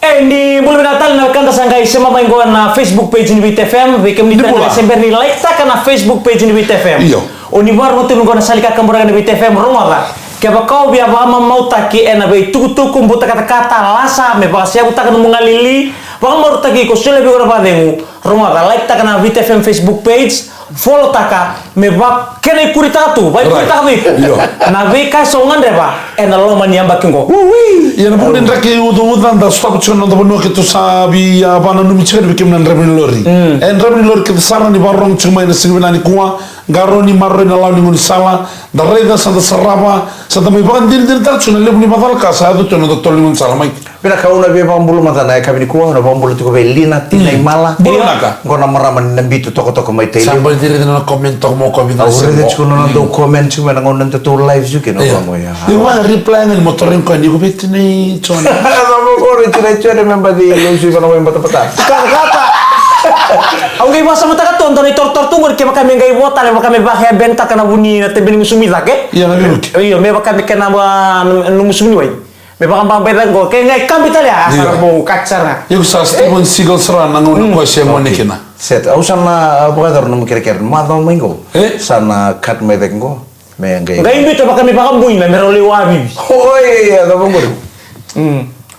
Di bulan Natal na kanta sangkai sama main gua na Facebook page ni BTFM, bikin ni Desember ni like tak na Facebook page ni BTFM. Iyo. Oni bar mo tinu gua na salika kamburang ni BTFM rumah ba. Kaya kau biar mama mau taki ena be tuku buta kata-kata lasa me ba siya buta kan mengalili. Bang mau taki ko sele be gua padengu rumah ba like tak na BTFM Facebook page. Follow taka me ba kene kurita tu ba kurita be. Na be ka songan deh ba. Ena lo mani amba kingo. Ya na bukan raki udan da stop chuno da bono ke tu sabi apa na numi chher bikim nan rabin lori. En rabin lori ke sarani barong chuma ina singwina ni kuwa garoni marro na launi ngun sala da reda sa da saraba sa da mai bagan dir tar chuna lebu ni badal ka sa do tono da toli ngun sala mai. Bila kau na be pambulu mata na kami ni kuwa na pambulu tu ko be lina tinai mala. Naka. Ngona maraman nambitu toko mai tele. Sampai diri na comment tok mo ko bina. Rede chuno na do comment chuma na ngona tu live juga no mo ya. Iwa reply ngal motorin ko ni ko betini chona. Sama ko cire member di lusi kana mo pata. Kata. Ang gay masa mata ka tonton ni tortor tungod kay kami gay bota le kami bahaya benta kana buni na tebeni musumila ke? Iya na bilut. Iyo, me kami kana ba musumini way. Me baka pambeda go kay ngay kami tali asar mo katsara. Yung sa Steven Seagal sera nangon ko siya mo nikina. Set au sana bukan no kira-kira madon minggu. Sana cut me dengo. Me gay. Gay bito baka kami baka buin na meroli wabi. Oi, ada bangor.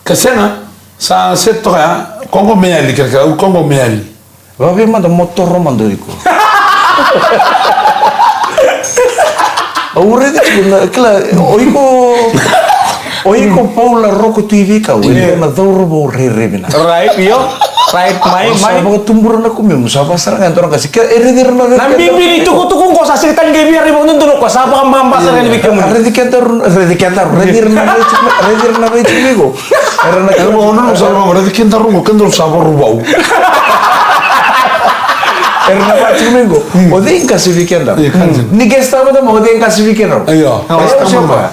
Kasena sa setto ya kongo meali kira kongo meali. Wabi mah motor romandoriku. Aure de kila oiko Paula Roko TV kau ini na doro bo rebina. Right, yo. Right, mai. Mau tumburan aku memang siapa serangan orang kasih ke eredir na. Nambi bini tuku ko sa siritan gay biar ribong nundun ko sa pa kambang pasar ni bikin mo. Redir na bego. Era na kamo no sa mo redikentar rungo kendo sa rubau. Era na pati minggu. Odin kasih weekend. Ni gesta mo mo odin kasih weekend. Ayo.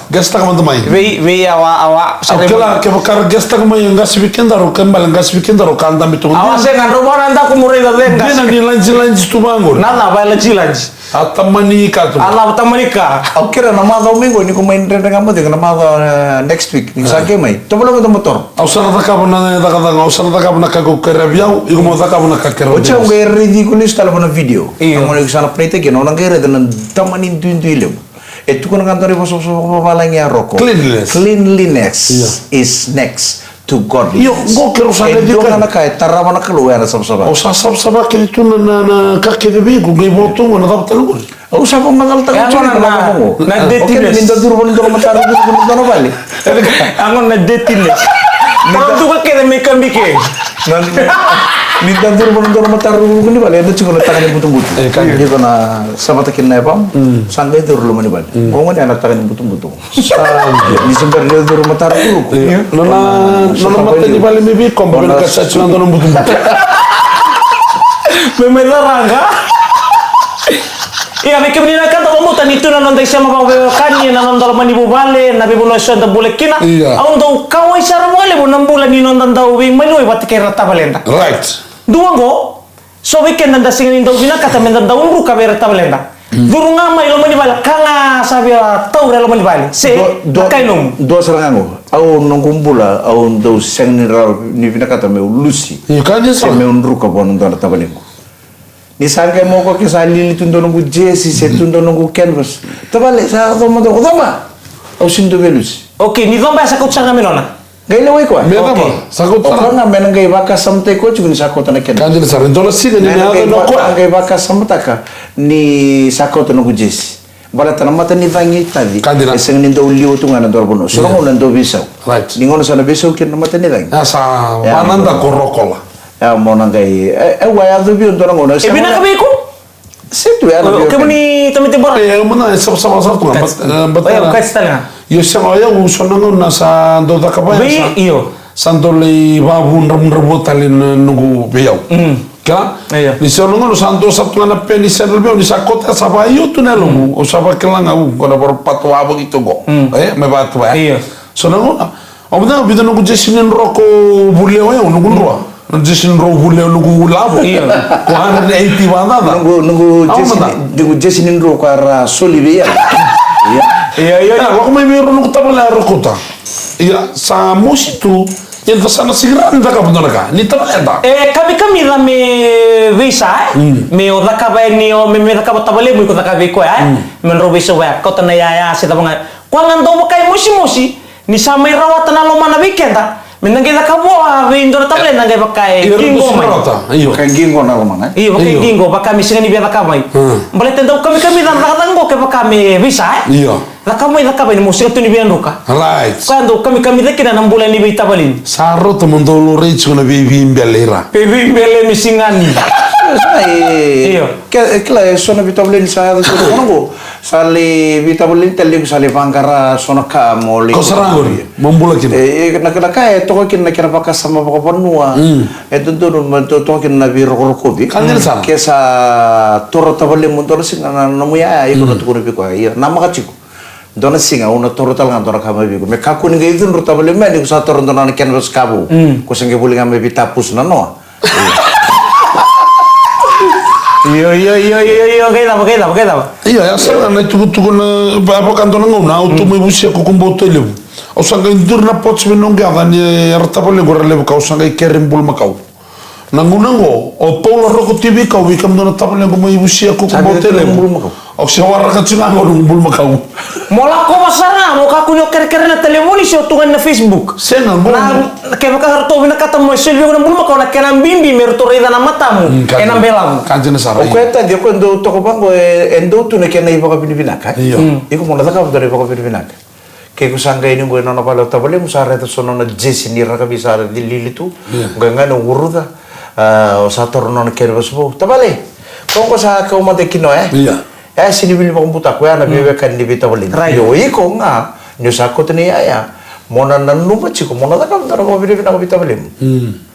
Gesta mo mai. We awa. Akela ke bakar gesta mo yung gas weekend aro kembal gas weekend aro kanda mitu. Awas dengan rumah nanda ku murid da dengas. Dina ni lanji tu bangor. Nana ba lanji. Atamani ka tu. Allah tamanika. Kira nama domingo ni ko main renda kamu dengan nama next week. Ni sa game. To belum ada motor. Ausara ta kabuna na ta ausara ta kabuna ka ko kerabiau igo mo ta kabuna ka kerabiau. Ocha ngai ridiculous tal na video. Ang mo sana plate ke no nang kere dan tamanin tuintuilem. Itu kan kantor ibu so balangnya rokok. Cleanliness is next to godliness. Yo go kero sa de ka na kai tarama na keluar sab-saba. O sa sab-saba ke tu na ka ke de bigo ngai boto na ta talu. O sa pa mangal ta ko na detines. Minta turun to mataru ko no bali. Angon na detines. Pero tu ka kede me kambike. Minta turun to mataru ko ni bali ada cuma tangan butuh-butuh. Dia kena sama takin na pam. Sangai turun lumani bali. Ko ngani anak tangan butuh-butuh. Ni sember dia turun mataru ko. Nona mata di bali mi bi kombo ka sa cuma to butuh-butuh. Memeranga. Iya, mikir ni nak kata kamu tadi itu nanti sama bawa kani nanti dalam mandi bubale, nabi bulan suan tak boleh kina. Aku tahu kau isar boleh bulan bulan ni nonton tahu wing malu ibat kira tak balenda. Right. Dua go, so weekend nanti singin tahu bina kata mendan tahu uru kabera tak balenda. Dulu ngamai lo mandi bale, kala sabia tahu lo mandi bale. Se, kainum. Dua serangan go. Aku nongkumpula, aku tahu sengni ni bina kata me ulusi. Iya kan dia me unru ka bon nonton tak balenda. Ni sangkai mau kok kisah lili tundo nunggu Jesse, saya tundo nunggu canvas. Terbalik saya toma tu, toma. Aku sinto velus. Oke, ni toma sakut sangat menona. Gay laway ko. Oke. Sakut sana. Orang menang gay bakas samte ko juga ni sakut na ken. Kan dia sarin tola sih ni ada noko. Gay bakas samtaka ni sakut nunggu Jesse. Bala tanah mata ni tangi tadi. Eseng ni do liu tu ngana dor bono. Surong unan do bisau. Right. Ni ngono sana bisau ken mata ni tangi. Asa mananda korokola. Ya mau nangai waya tu biar orang orang. Bina kami ikut. Situ ya. Kamu ni teman timbor. Mana sama tu kan. Betul. Bukan setelahnya. Yo sama ya usonango nasa do ta kapaya. Iyo. Santoli babu nrabut talin nunggu beyau. Kala? Di sonongo santo sabtu na peni serbe ni sakota saba iyo tu nelo. O saba kelanga kona por patwa begitu go. Me batu ya. Iyo. Sonongo. Obda bidan nunggu jesinin roko buleo ya nunggu roa. Jason Rowe nunggu labo. Iya. Ko hanar 80 banda da. Nunggu Jason Rowe kara Solivia. Iya. Iya. Wak may meron nunggu tabala rokota. Iya, sa musitu Yang sana siran tak apa naka. Ni tak ada. Kami la me visa me o dakaba ni o me dakaba tabale mo ko dakaba ko men ro visa wa ko tana ya se tabanga ko ngando kai musi ni samai rawatan alo mana weekend menangge dakabo vindo tabale nangai bakai gingo mai Iyo kan gingo na mana. Iyo bakai gingo bakami singani biar dakamai bale tendo kami dan dakango ke bakami visa Iyo. dakamai ni musik tu ni biar ruka Right. kando kami dekina nam bulan ni bita balin Saro teman tolo reach kuna baby imbelera. Baby bele misingani. Iyo. Kela sona vitabulin sa ko sali vitabulin tali sali bangkara sona ka moli. Kau serang membula kini. Nak toko kin na kira pakas sama poko panua. Tentu to kin na biro kobi. Kanil sana. Kesa toro tabulin muntor sing na namuya iko na tukuri piko. Iya nama kaciko. Dona singa una toro talanga dona kama bigo. Me kaku ni gaidun tabulin me ni sa toro dona ken ros kabu. Ko senge bulinga me bitapus na no. Iyo, kaya. Iya, ya sana na tuku na apa kanto na ngona auto me busia ko kumboto lebu. O sanga indur na pots me nonga ni artapole gore lebu ka o sanga kerim bul makau. Na ngona ngo o polo roko TV ka wi kam dona tapole ko me busia ko kumboto lebu. O se wara ka tsinga ngo bul makau. Mola ko masana mo ka kunyo kere na telemoni so tungan na Facebook. Sena ngo. Na kaya ka harto na kata mo silbi ko na bul makaw na kena bimbi merto rida na matamu. Enam belang. Kanjena sara. O kweta dia ko ndo toko bango endo tu ne kena iba ka binibinaka. Iyo. Iko mo na ka ndo iba ka binibinaka. Kaya ko sanga ini ngo na pala tabale mo sare to sono na jesi ni raka bisa dilili tu. Nganga no uruda. O sa torno na kena basbo. Tabale. Ko sa ka mo te kino Iya. Sini bili pa kumputa ko na biwe kan di bitabalin. Yo iko nga nyo sako tani aya. Mona nanuma chiko mona da kam dara ko bili na bitabalin.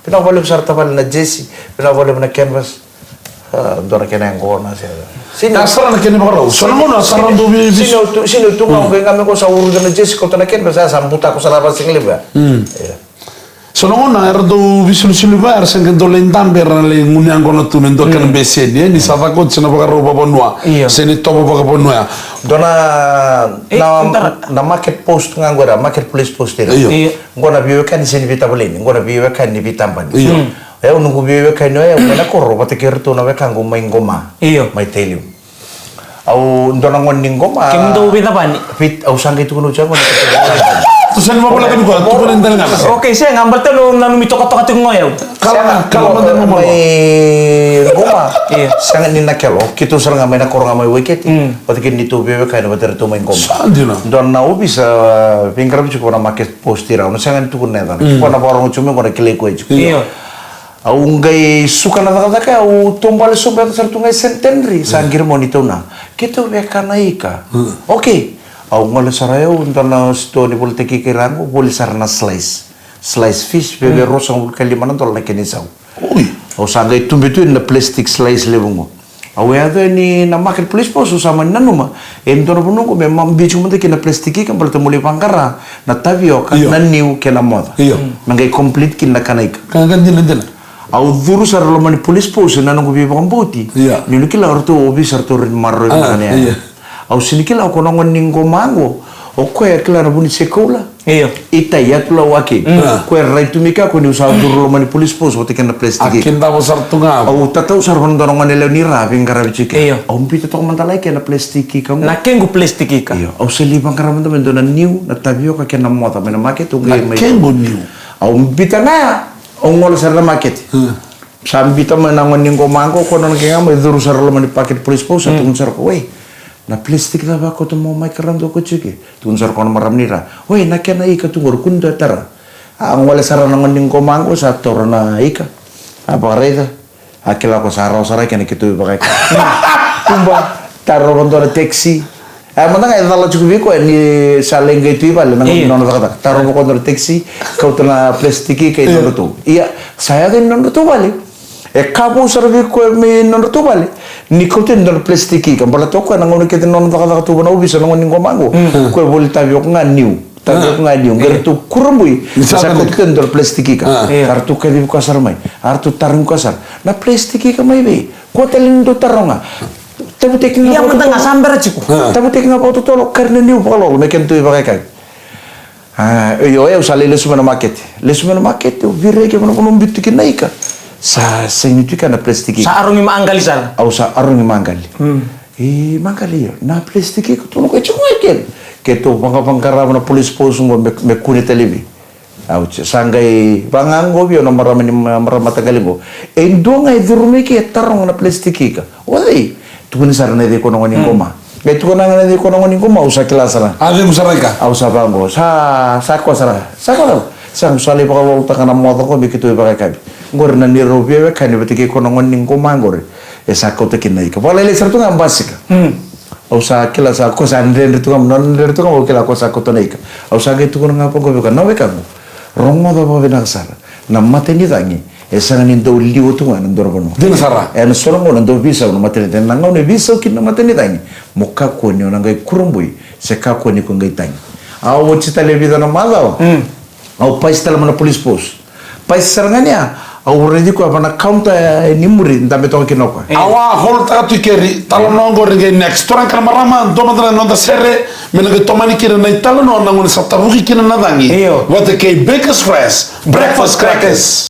Pinabalin sa tabal na jesi, pinabalin na canvas. Dora kena ngo na siya. Sino asara na kene bakaraw. Sana mo na asara ndo bi. Sino tu nga ngame ko sa uru na jesi ko tana canvas sa samputa ko sa labas singliba. Sono ngona erdo visul bar sen kendo lentam per le ngunyango na tunen do kan beseni ni sava ko tsena bakaro babonwa. Seni topo bakabonwa. Dona na market post nga ngora marketplace post dira. Ngona biwe kan seni bitabalin, ngona biwe kan ni bitamban. Nunggu biwe kan no ngona korro pati kerto na wekango may ngoma. May telium. Au dona ngon ngoma. Kimdo bitabani. Fit au sangay tu kuno jango. Tusan mo pala kami ko, tukunin talaga. Okay, saya ngambil telu nanu mitok-tok ating ngoyaw. Kalau mantan mo may goma. Sangat ni nakelo, kito sar nga may nakor nga may wicket. Pati kin dito bebe kay na bater to may goma. Sandina. Don na ubi sa pingkar bicho ko na market post tira. No sangat tukun na tan. Ko na parang chume ko na kile ko ejo. Au ngai suka na taka au tombal sobe sar tu ngai centenary sangir monito na. Kito be kana ika. Okay. Au ngole sarayo untana sto ni politiki kirango boli sarna slice fish bebe rosang kali mana tol na kenisau oi au sanga itu betul na plastic slice lebungo au ada ni na marketplace po susama nanuma entono punungo me mambichu munte kina plastiki kan palte muli pangkara na tavio na new kena moda mangai complete kina kanaika kan dina au duru sar lo mani police post na ngo bi pambuti ni lukila orto obi sarto marro ngane au sinikila au konongon ningo mango o kwe klara buni sekola ita ya tula wake kwe raitu mika ko ni usaha duru lo mani police post wote kena plastiki akin da wasar tunga au tata usar konongon ele ni rabi ngara bichike au mpita to mantalai kena plastiki kamu na kengu plastiki ka au seli bangkara manda mendona new na tabio ka kena mota mena market ungai mai kengu new au mpita na ongol sar market sambita menangon ningo mango konon kenga mai duru sar lo mani paket police post atun sar ko na plastik na ba ko to mo mai karam do ko chike tun sar kon maram nira we na kena ika tu gor kunda tara ang wala sara na nganding ko mango sa tor na ika apa reda akila ko sara sara kena kitu ba ka kumba taro rondo na taxi manda nga idala chukubi ko ni saleng itu ibal nang nono kata taro ko na taxi kau na plastiki kay nono to iya saya din nono to bali kamu servi ko mi nono to bali ni ko tin nono plastiki kan bala to ko nang ngono kete nono kata to bana ubi sa nang ngo mango ko boli tabi ko nga new tabi ko nga new gertu kurumui sa ko tin nono plastiki ka kartu ka di ko sarmai artu tarung ko sar na plastiki ka mai be ko telin do taronga tapi teking yang penting nggak sambar ciku tapi teking apa tuh tolok karena new kalau mekin tuh pakai Yo eu sale le sumana market. Le sumana market eu vire ke mana kono bitu naika. Sa senyitu kana plastiki. Sa arungi maanggali sal. Au sa arungi mangali. Mangali yo. Na plastiki ko tono ko chungoi ken. Ke to pangkara mana polis post ngo me kuni televi. Au sangai bangango bio no maramata galingo. Endonga idurumi ke tarong na plastiki ka. Oi. Tukuni sarana de kono ngoni ngoma. Betu ko nang nadi ko nang ngoni ngoma usa kelasara. Ade musaraka. Au sa bango. Sa ko sara. Sa ko. Sang sali pa ko takana moto ko bikitu ba kabi. Ngor na ni robie kan betike ko nang ngoni ngoma ngor. Sa ko te kinai ka. Wala le sartu ngam basika. Au sa kelasa ko sa ndre tu ngam non ndre tu ngam kela ko sa ko to naika. Au sa ke tu ko ngapa ko ka no ka. Rongo do ba bena sara. Na mateni tangi. Esa ngani do liwo tu ngana ndoro bono. Dina sara. Na solo ngona ndo visa no mateni tan nangau ne visa kin no mateni tangi. Mokka ko ni ona ngai kurumbui. Se ka ko ni ko ngai tangi. Au chita le vida no madao. Au paista la mana police post. Paista sarangania. Au redi ko apa counter ni muri ndambe to kinoko. Awa holta tu keri talo nongo ringe next orang kan marama ndo madra nonda serre menage tomani kira na talo no nangon saptabuki kina nadangi. What the K Baker's Fresh breakfast crackers.